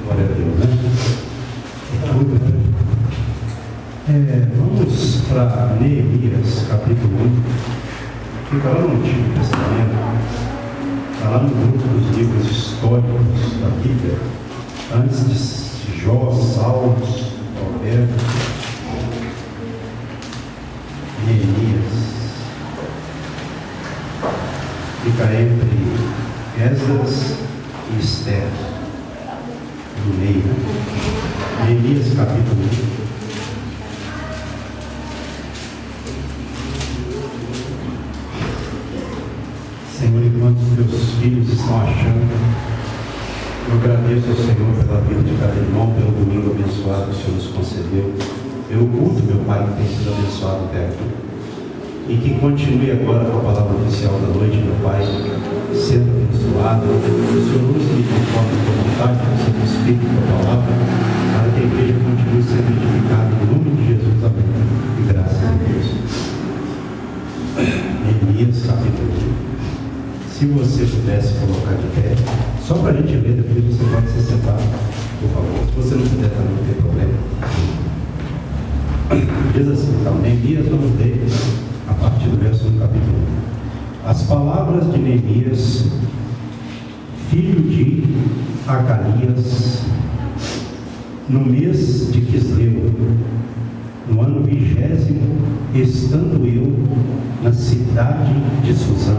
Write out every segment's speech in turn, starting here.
Glória a Deus, né? Vamos para Neemias, capítulo 1. Fica lá no Antigo Testamento, está lá no grupo dos livros históricos da Bíblia, antes de Jó, Salmos, Roberto, Neemias. Fica entre Esdras e Esther, no meio. Neemias, capítulo 1. Senhor, enquanto teus filhos estão achando, eu agradeço ao Senhor pela vida de cada irmão, pelo domingo abençoado que o Senhor nos concedeu, pelo culto, meu Pai, que tem sido abençoado até aqui. E que continue agora com a palavra oficial da noite, meu Pai, sendo abençoado. O Senhor use conforme a tua vontade, com o seu Espírito, com a palavra, para que a igreja continue sendo edificada em nome de Jesus. Amém. E graças a Deus. Neemias, capítulo 1. Se você pudesse colocar de pé, só para a gente ler, depois você pode se sentar, por favor. Se você não puder, também não tem problema. Diz assim, então, Neemias, vamos ler a partir do verso 1, capítulo 1. As palavras de Neemias, filho de Acalias, no mês de Quisleu, no ano 20º, estando eu na cidade de Suzã,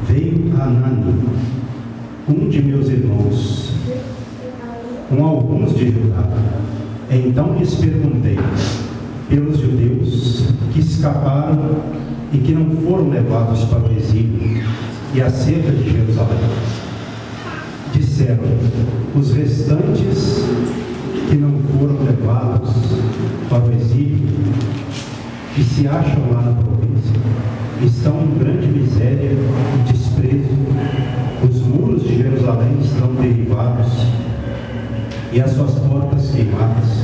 veio Hanani, um de meus irmãos, com alguns de Judá. Então lhes perguntei pelos judeus que escaparam e que não foram levados para o exílio, e acerca de Jerusalém. Disseram: os restantes que não foram levados para o exílio, que se acham lá na província, estão em grande miséria e desprezo. Os muros de Jerusalém estão derribados e as suas portas queimadas.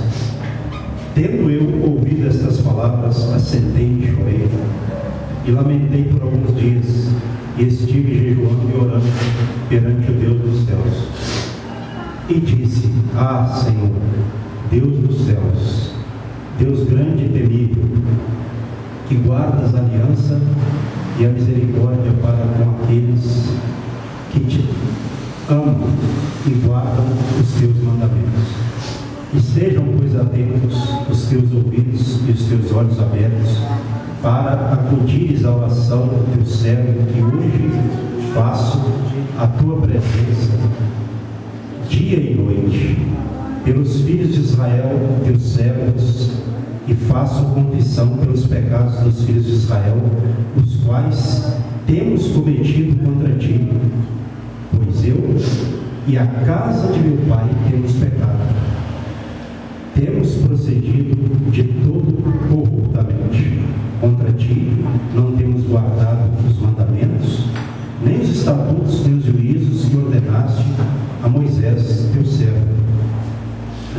Tendo eu ouvido estas palavras, assentei e chorei, e lamentei por alguns dias, e estive jejuando e orando perante o Deus dos céus. E disse: ah, Senhor, Deus dos céus, Deus grande e temível, que guardas a aliança e a misericórdia para com aqueles que te amam e guardam os teus mandamentos. Estejam, pois, atentos os teus ouvidos e os teus olhos abertos, para acudires à oração do teu servo, que hoje faço a tua presença, dia e noite, pelos filhos de Israel, teus servos, e faço confissão pelos pecados dos filhos de Israel, os quais temos cometido contra ti, pois eu e a casa de meu pai temos pecado. Temos procedido de todo corruptamente contra ti, não temos guardado os mandamentos, nem os estatutos, nem os juízos que ordenaste a Moisés, teu servo.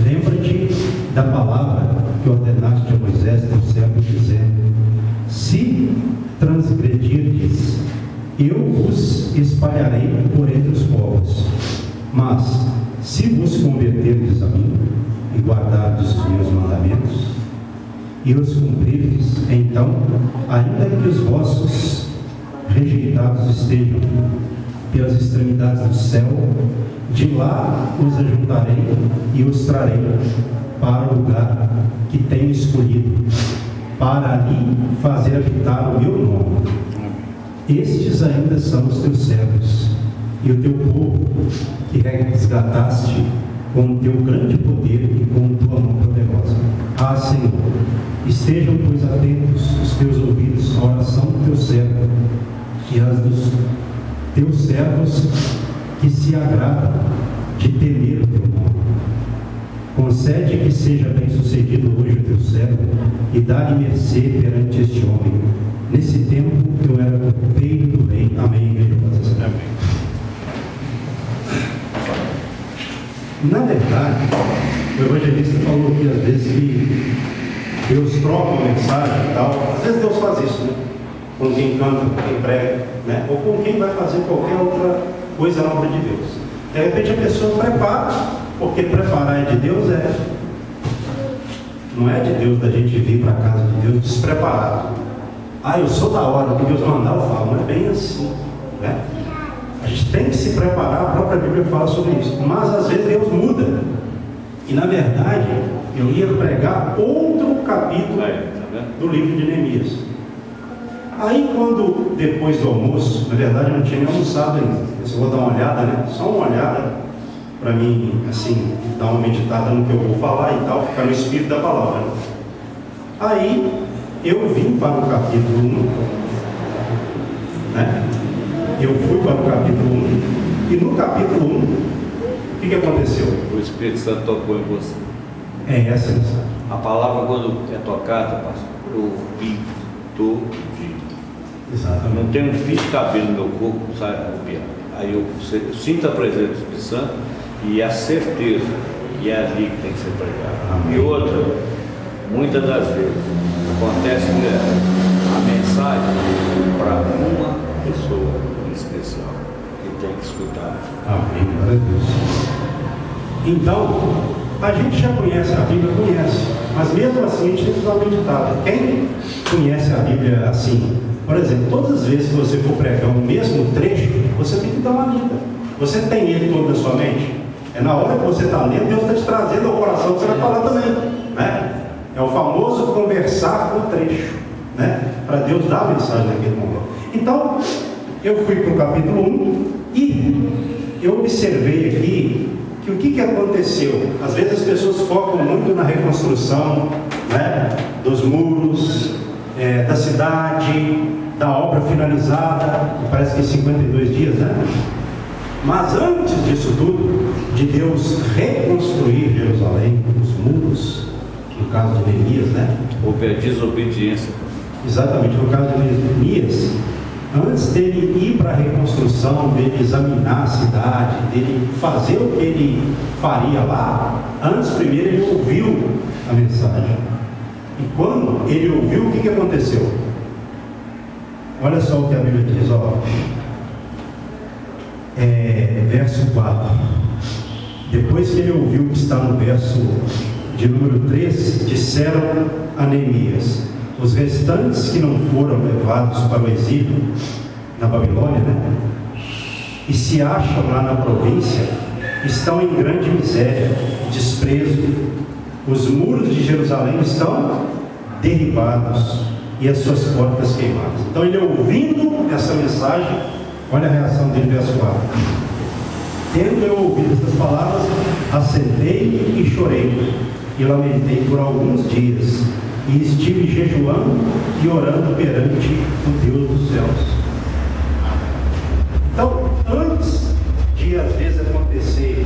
Lembra-te da palavra que ordenaste a Moisés, teu servo, dizendo: se transgredirdes, eu vos espalharei por entre os povos. Mas, se vos converterdes a mim, e guardardes os meus mandamentos, e os cumprirdes, então, ainda que os vossos rejeitados estejam pelas extremidades do céu, de lá os ajuntarei e os trarei para o lugar que tenho escolhido, para ali fazer habitar o meu nome. Estes ainda são os teus servos, e o teu povo, que resgataste com o teu grande poder e com tua mão poderosa. Ah, Senhor, estejam, pois, atentos os teus ouvidos à oração do teu servo e às dos teus servos que se agradam de temer o teu nome. Concede que seja bem sucedido hoje o teu servo e dá-lhe mercê perante este homem. Nesse tempo eu era copeiro do rei. Amém, igreja. Amém. Na verdade, o evangelista falou aqui às vezes que Deus troca uma mensagem e tal. Às vezes Deus faz isso, né? Com quem canta, com quem prega, né? Ou com quem vai fazer qualquer outra coisa na obra de Deus. De repente a pessoa prepara, porque preparar é de Deus, não é de Deus da gente vir para a casa de Deus despreparado. Eu sou da hora, o que Deus mandar eu falo. Não é bem assim, né? A gente tem que se preparar, a própria Bíblia fala sobre isso. Mas às vezes Deus muda. E na verdade, eu ia pregar outro capítulo do livro de Neemias. Aí quando, depois do almoço, na verdade eu não tinha nem almoçado ainda. Eu vou dar uma olhada, né? Só uma olhada, para mim, assim, dar uma meditada no que eu vou falar e tal, ficar no espírito da palavra. Né? Aí, eu vim para o capítulo 1, né? Eu fui para o capítulo 1, e no capítulo 1, o que aconteceu? O Espírito Santo tocou em você. É essa mensagem. A palavra, quando é tocada, pastor, eu ouvi todo dia. Exatamente. Não tem um fio de cabelo no meu corpo, sai arrepiado. Aí eu sinto a presença do Espírito Santo e a certeza que é ali que tem que ser pregado. E outra, muitas das vezes, acontece que a mensagem para uma pessoa em especial que tem que escutar. Amém, glória a Deus. Então, a gente já conhece a Bíblia, mas mesmo assim a gente tem que dar uma meditada. Quem conhece a Bíblia assim? Por exemplo, todas as vezes que você for pregar o mesmo trecho, você tem que dar uma lida. Você tem ele todo na sua mente? É na hora que você está lendo, Deus está te trazendo ao coração que você vai falar também, né? É o famoso conversar com o trecho, né? Para Deus dar a mensagem naquele momento. Então, eu fui para o capítulo 1 e eu observei aqui que o que aconteceu? Às vezes as pessoas focam muito na reconstrução, né? Dos muros, da cidade, da obra finalizada, parece que em 52 dias, né? Mas antes disso tudo, de Deus reconstruir Jerusalém, os muros, no caso de Neemias, né? Houve a desobediência. Exatamente, no caso de Neemias, antes dele ir para a reconstrução, dele examinar a cidade, dele fazer o que ele faria lá, antes primeiro ele ouviu a mensagem. E quando ele ouviu, o que aconteceu? Olha só o que a Bíblia diz, verso 4. Depois que ele ouviu o que está no verso de número 3, disseram a Neemias: os restantes que não foram levados para o exílio na Babilônia, né? E se acham lá na província, estão em grande miséria, desprezo. Os muros de Jerusalém estão derribados e as suas portas queimadas. Então ele, ouvindo essa mensagem, olha a reação dele, verso 4. Tendo eu ouvido essas palavras, assentei e chorei, e lamentei por alguns dias, e estive jejuando e orando perante o Deus dos céus. Então, antes de às vezes acontecer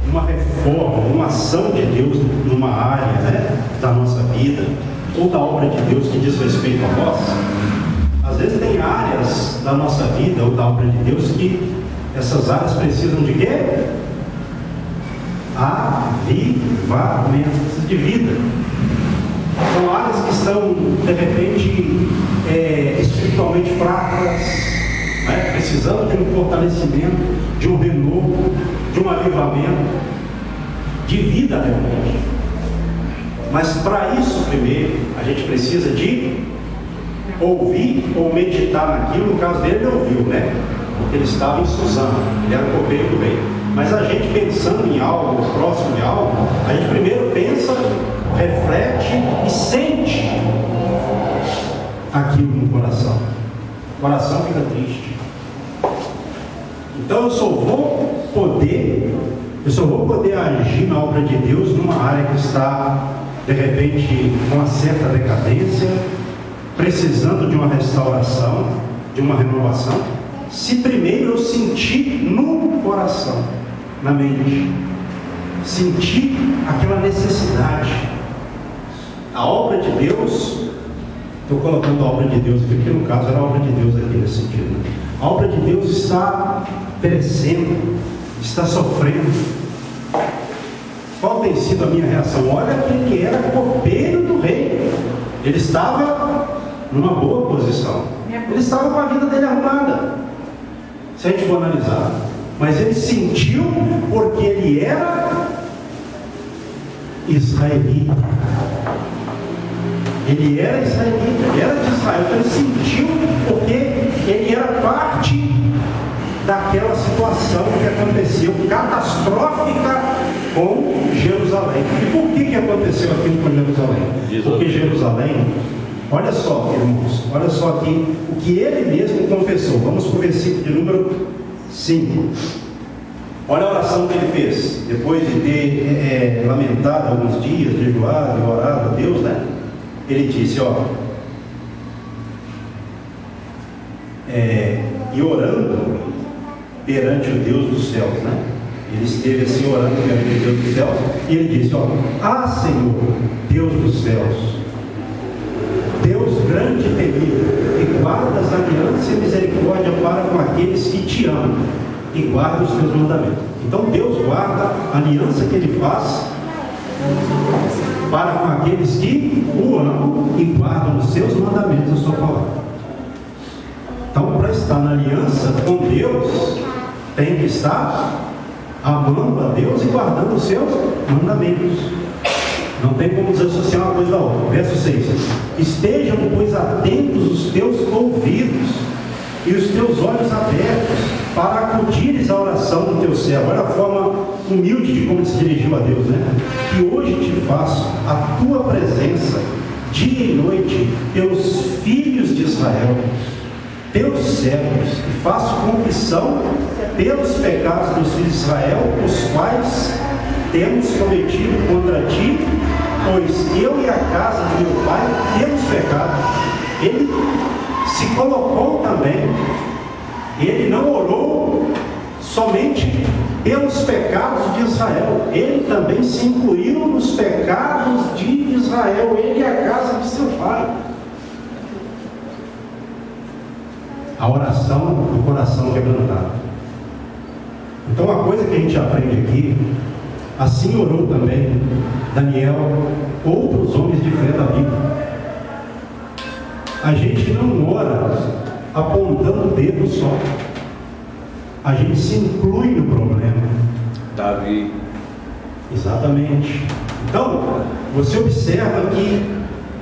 uma reforma, uma ação de Deus numa área, né, da nossa vida, ou da obra de Deus que diz respeito a nós, às vezes tem áreas da nossa vida ou da obra de Deus que essas áreas precisam de quê? Avivamento de vida. São áreas que estão, de repente, espiritualmente fracas, né? Precisando de um fortalecimento, de um renovo, de um avivamento, de vida realmente. Mas para isso, primeiro, a gente precisa de ouvir ou meditar naquilo. No caso dele, ele ouviu, né? Porque ele estava em Suzano, ele era copeiro do rei. Mas a gente, pensando em algo, próximo de algo, a gente primeiro pensa, reflete e sente aquilo no coração. O coração fica triste. Então eu só vou poder agir na obra de Deus numa área que está, de repente, com uma certa decadência, precisando de uma restauração, de uma renovação, se primeiro eu sentir no coração, na mente, sentir aquela necessidade. A obra de Deus, estou colocando a obra de Deus aqui, porque no caso era a obra de Deus aqui nesse sentido. A obra de Deus está perecendo, está sofrendo. Qual tem sido a minha reação? Olha quem que era copeiro do rei. Ele estava numa boa posição. Ele estava com a vida dele arrumada. Se a gente for analisar, mas ele sentiu porque ele era israelita. Ele era israelita, ele era de Israel, então ele sentiu porque ele era parte daquela situação que aconteceu catastrófica com Jerusalém. E por que aconteceu aquilo com Jerusalém? Porque Jerusalém, olha só, irmãos, olha só aqui o que ele mesmo confessou. Vamos para o versículo de número 5. Olha a oração que ele fez, depois de ter lamentado alguns dias, jejuado e orado a Deus, né? Ele disse, e orando perante o Deus dos céus, né? Ele esteve assim orando perante o Deus dos céus, e ele disse, Senhor, Deus dos céus, Deus grande e temível, que guardas aliança e misericórdia para com aqueles que te amam e guardam os teus mandamentos. Então Deus guarda a aliança que ele faz para com aqueles que o amam e guardam os seus mandamentos, a sua palavra. Então, para estar na aliança com Deus, tem que estar amando a Deus e guardando os seus mandamentos. Não tem como desassociar uma coisa da outra. Verso 6: estejam, pois, atentos os teus ouvidos e os teus olhos abertos para acudires à oração do teu servo. Olha a forma humilde de como se dirigiu a Deus, né? Que hoje te faço a tua presença dia e noite pelos filhos de Israel, teus servos, e faço confissão pelos pecados dos filhos de Israel, os quais temos cometido contra ti, pois eu e a casa de meu pai temos pecado. Ele se colocou também, ele não orou somente pelos pecados de Israel, ele também se incluiu nos pecados de Israel, ele e a casa de seu pai. A oração do coração quebrantado. Então, a coisa que a gente aprende aqui, assim orou também Daniel, outros homens de fé da Bíblia. A gente não ora apontando o dedo só, a gente se inclui no problema. Davi. Exatamente. Então, você observa que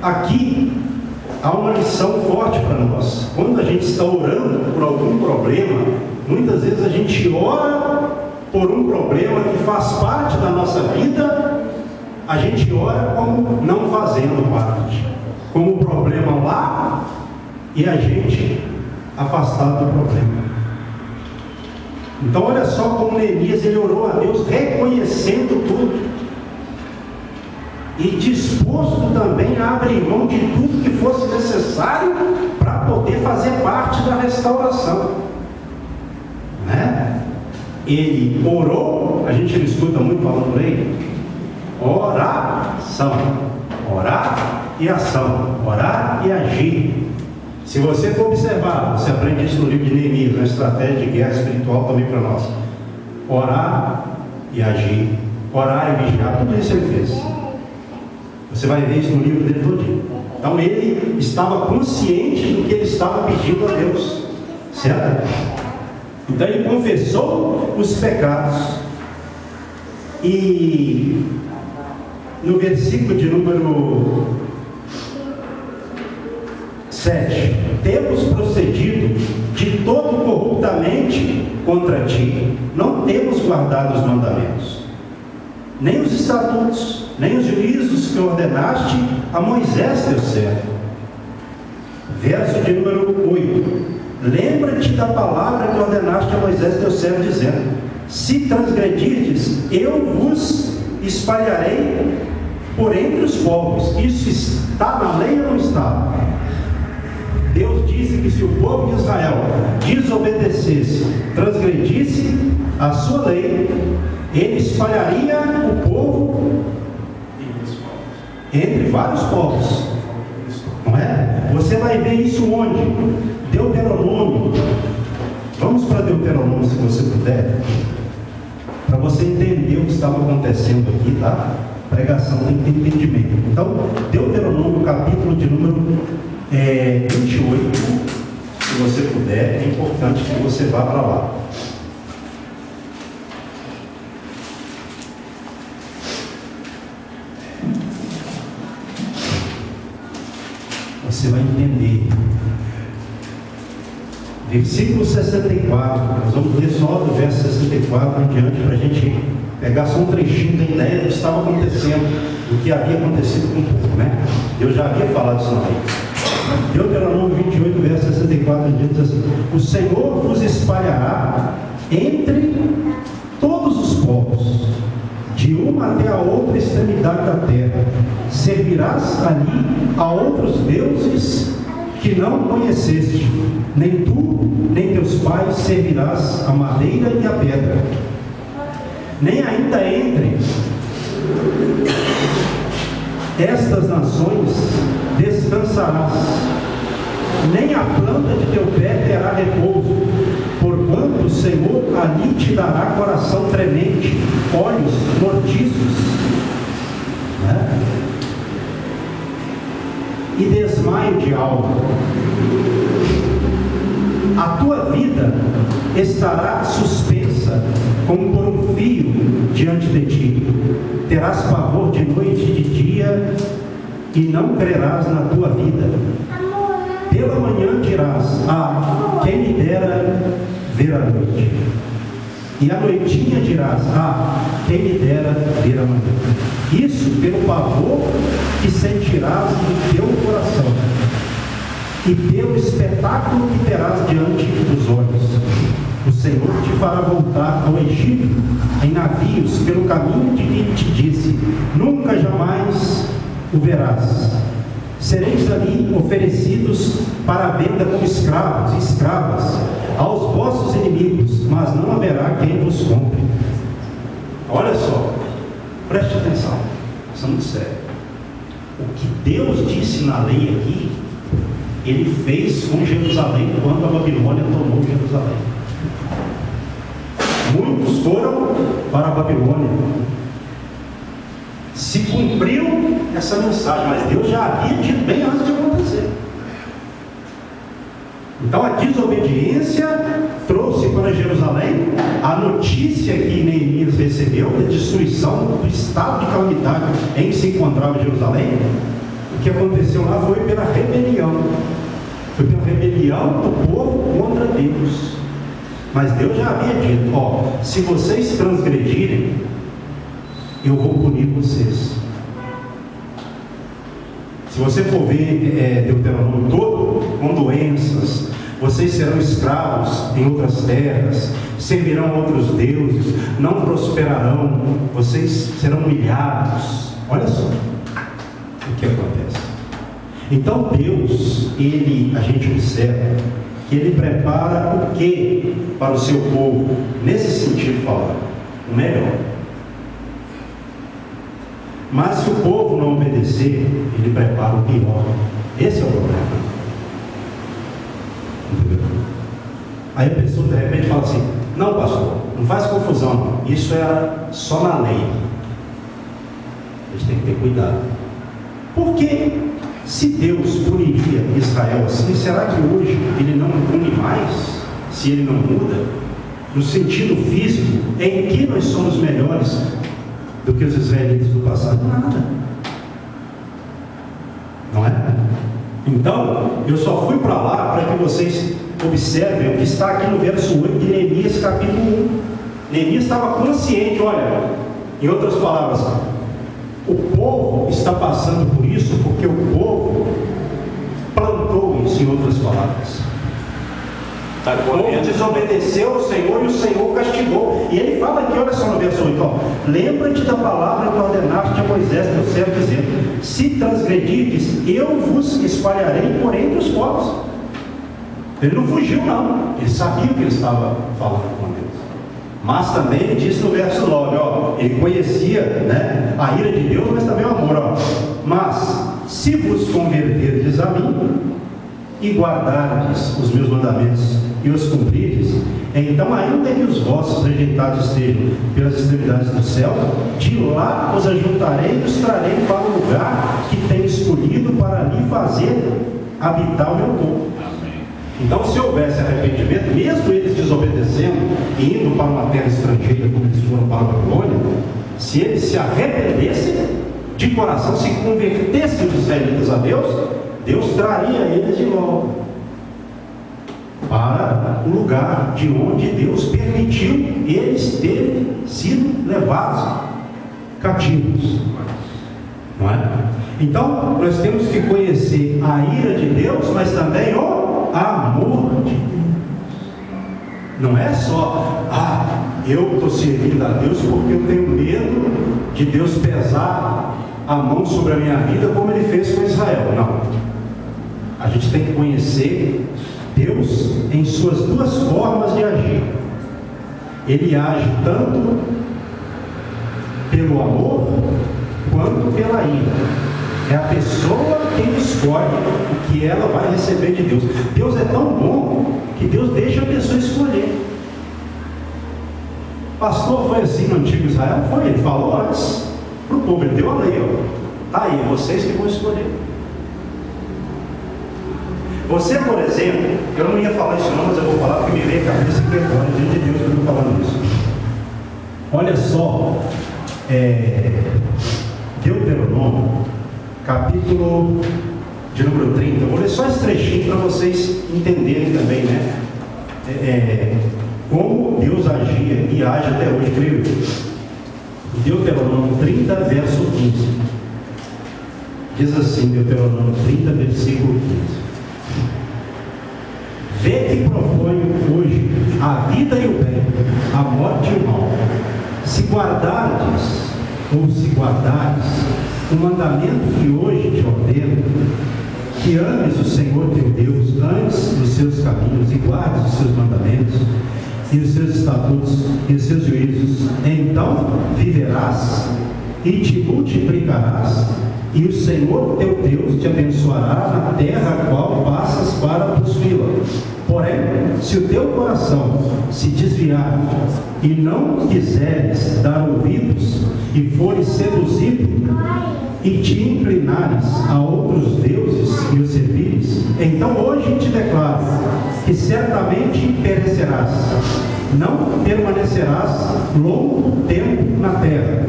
aqui há uma lição forte para nós. Quando a gente está orando por algum problema, muitas vezes a gente ora por um problema que faz parte da nossa vida, a gente ora como não fazendo parte, como um problema lá e a gente afastado do problema. Então olha só como Neemias, ele orou a Deus reconhecendo tudo e disposto também a abrir mão de tudo que fosse necessário para poder fazer parte da restauração, né? Ele orou, a gente não escuta muito falando por aí, oração, orar e ação, orar e agir. Se você for observar, você aprende isso no livro de Neemias, uma estratégia de guerra espiritual também para nós. Orar e agir, orar e vigiar, tudo isso ele fez. Você vai ver isso no livro dele todinho. Então ele estava consciente do que ele estava pedindo a Deus, certo? Então ele confessou os pecados. E no versículo de número 7: temos procedido de todo corruptamente contra ti, não temos guardado os mandamentos, nem os estatutos, nem os juízos que ordenaste a Moisés teu servo. Verso de número 8: lembra-te da palavra que ordenaste a Moisés teu servo, dizendo: se transgredirdes, eu vos espalharei por entre os povos. Isso está na lei ou não está? Deus disse que se o povo de Israel desobedecesse, transgredisse a sua lei, ele espalharia o povo entre vários povos, não é? Você vai ver isso onde? Deuteronômio. Vamos para Deuteronômio, se você puder, para você entender o que estava acontecendo aqui, tá? A pregação tem que ter entendimento. Então, Deuteronômio, capítulo de número 28, se você puder, é importante que você vá para lá. você vai entender. Versículo 64, nós vamos ler só do verso 64 em diante, para a gente pegar só um trechinho da ideia do que estava acontecendo, do que havia acontecido com o povo, né? Eu já havia falado isso aí. Deuteronômio 28, verso 64 em diante, diz assim: o Senhor vos espalhará entre todos os povos, de uma até a outra extremidade da terra. Servirás ali a outros deuses que não conheceste, nem tu, nem teus pais servirás a madeira e a pedra. Nem ainda entre estas nações descansarás, nem a planta de teu pé terá repouso, porquanto o Senhor ali te dará coração tremente, olhos mortiços, né? E desmaio de alma. A tua vida estará suspensa como por um fio diante de ti. Terás pavor de noite e de dia, e não crerás na tua vida. Pela manhã dirás: ah, quem me dera ver a noite. E à noitinha dirás: ah, quem me dera ver a manhã. Isso pelo pavor que sentirás no teu coração, e pelo espetáculo que terás diante dos olhos. O Senhor te fará voltar ao Egito em navios pelo caminho de que te disse: nunca jamais o verás. Sereis ali oferecidos para a venda como escravos e escravas aos vossos inimigos, mas não haverá quem vos compre. Olha só, preste atenção, isso é muito sério. O que Deus disse na lei aqui, Ele fez com Jerusalém quando a Babilônia tomou Jerusalém. Muitos foram para a Babilônia. Se cumpriu essa mensagem, mas Deus já havia dito bem antes de acontecer. Então a desobediência trouxe para Jerusalém a notícia que Neemias recebeu da destruição do estado de calamidade em que se encontrava Jerusalém. O que aconteceu lá foi pela rebelião. Foi pela rebelião do povo contra Deus. Mas Deus já havia dito: ó, se vocês transgredirem, eu vou punir vocês. Se você for ver Deuteronômio todo, com doenças, vocês serão escravos em outras terras, servirão a outros deuses, não prosperarão, vocês serão humilhados. Olha só o que acontece. Então Deus, a gente observa que Ele prepara o que para o seu povo, nesse sentido falando, o melhor. Mas se o povo não obedecer, Ele prepara o pior. Esse é o problema. Entendeu? Aí a pessoa de repente fala assim: não, pastor, não faz confusão, não. Isso era só na lei. A gente tem que ter cuidado. Porque se Deus puniria Israel assim, será que hoje Ele não pune mais? Se Ele não muda? No sentido físico, em que nós somos melhores do que os israelitas do passado? Nada. Não é? Então, eu só fui para lá para que vocês observem o que está aqui no verso 8 de Neemias capítulo 1. Neemias estava consciente, olha, em outras palavras, o povo está passando por isso porque o povo plantou isso, em outras palavras. O povo desobedeceu ao Senhor e o Senhor castigou. E ele fala aqui, olha só no verso 8, ó: lembra-te da palavra que ordenaste a Moisés teu servo, dizendo: se transgredirdes, eu vos espalharei por entre os povos. Ele não fugiu, não. Ele sabia o que ele estava falando com Deus. Mas também ele disse no verso 9, ó, ele conhecia, né, a ira de Deus, mas também o amor, ó: mas se vos converterdes a mim e guardardes os meus mandamentos e os cumprirdes, então ainda que os vossos rejeitados estejam pelas extremidades do céu, de lá os ajuntarei e os trarei para o lugar que tenho escolhido para ali fazer habitar o meu povo. Então, se houvesse arrependimento, mesmo eles desobedecendo e indo para uma terra estrangeira, como eles foram para a Babilônia, se eles se arrependessem de coração, se convertessem os israelitas a Deus, Deus traria eles de volta para o lugar de onde Deus permitiu eles terem sido levados cativos, não é? Então nós temos que conhecer a ira de Deus, mas também o amor de Deus. Não é só, eu estou servindo a Deus porque eu tenho medo de Deus pesar a mão sobre a minha vida como Ele fez com Israel. Não. A gente tem que conhecer Deus em suas duas formas de agir. Ele age tanto pelo amor quanto pela ira. É a pessoa quem escolhe o que ela vai receber de Deus. Deus é tão bom que Deus deixa a pessoa escolher. Pastor, foi assim no antigo Israel? Foi, ele falou antes para o povo, ele deu a lei, tá aí, vocês que vão escolher. Você, por exemplo, eu não ia falar isso não, mas eu vou falar porque me veio a cabeça que agora, diante de Deus, que eu estou falando isso. Olha só, Deuteronômio, capítulo de número 30, eu vou ler só esse trechinho para vocês entenderem também, né? Como Deus agia e age até hoje, creio eu. Deuteronômio 30, verso 15. Diz assim, Deuteronômio 30, versículo 15. Vê que proponho hoje a vida e o bem, a morte e o mal. Se guardares o mandamento que hoje te ordeno, que ames o Senhor teu Deus, antes dos seus caminhos e guardes os seus mandamentos e os seus estatutos e os seus juízos, então viverás e te multiplicarás, e o Senhor teu Deus te abençoará na terra a qual passas para possuí-la. Porém, se o teu coração se desviar e não quiseres dar ouvidos e fores seduzido e te inclinares a outros deuses e os servires, então hoje te declaro que certamente perecerás, não permanecerás longo tempo na terra,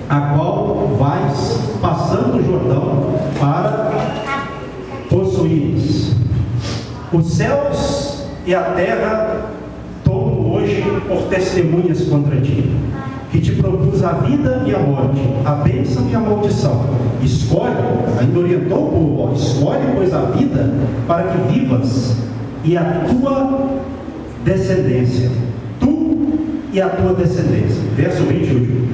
a qual vais passando o Jordão para possuires. Os céus e a terra tomam hoje por testemunhas contra ti, que te propus a vida e a morte, a bênção e a maldição. Escolhe, ainda orientou o povo, escolhe, pois, a vida para que vivas, e a tua descendência, tu e a tua descendência. Verso 21.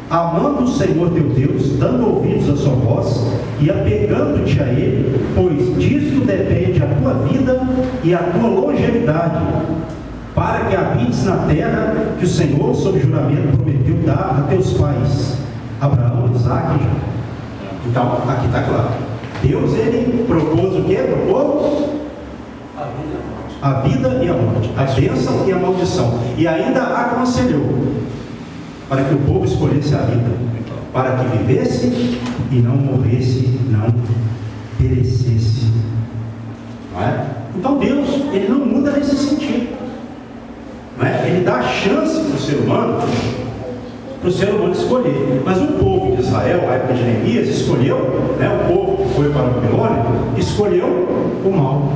Amando o Senhor teu Deus, dando ouvidos à sua voz e apegando-te a Ele, pois disso depende a tua vida e a tua longevidade, para que habites na terra que o Senhor, sob juramento, prometeu dar a teus pais, Abraão, Isaque e Jacó. Então, aqui está claro. Deus, Ele propôs o que? Propôs a vida e a morte, a bênção e a maldição. E ainda aconselhou para que o povo escolhesse a vida, para que vivesse e não morresse, não perecesse. Não é? Então Deus, Ele não muda nesse sentido. Não é? Ele dá chance para o ser humano escolher. Mas o povo de Israel, a época de Neemias, escolheu, o povo que foi para a Babilônia, escolheu o mal.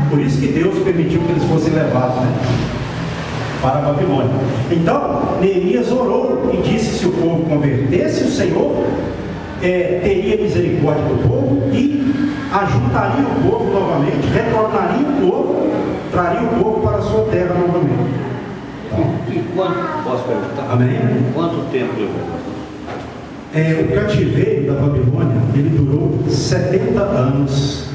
Por isso que Deus permitiu que eles fossem levados, para a Babilônia. Então, Neemias orou e disse: se o povo convertesse, o Senhor teria misericórdia do povo e ajuntaria o povo novamente, retornaria o povo, traria o povo para a sua terra novamente. E quanto, posso perguntar? Amém? Quanto tempo levou? O cativeiro da Babilônia, ele durou 70 anos.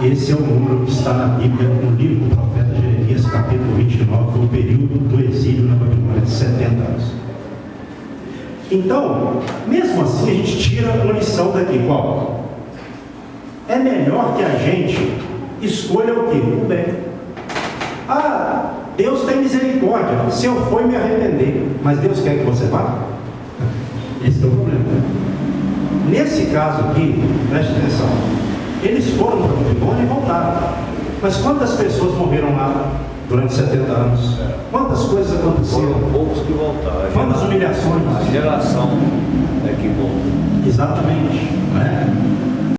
Esse é o número que está na Bíblia, no livro do profeta Jeremias, capítulo 29, foi o período do exílio na Babilônia, de 70 anos. Então, mesmo assim, a gente tira uma lição daqui, qual? É melhor que a gente escolha o quê? O bem. Deus tem misericórdia, se eu for me arrepender, mas Deus quer que você vá? Esse é o problema. Nesse caso aqui, preste atenção, eles foram para a Babilônia e voltaram. Mas quantas pessoas morreram lá durante 70 anos? Quantas coisas aconteceram? Foram poucos que voltaram. Quantas humilhações? A geração é que voltou. Exatamente.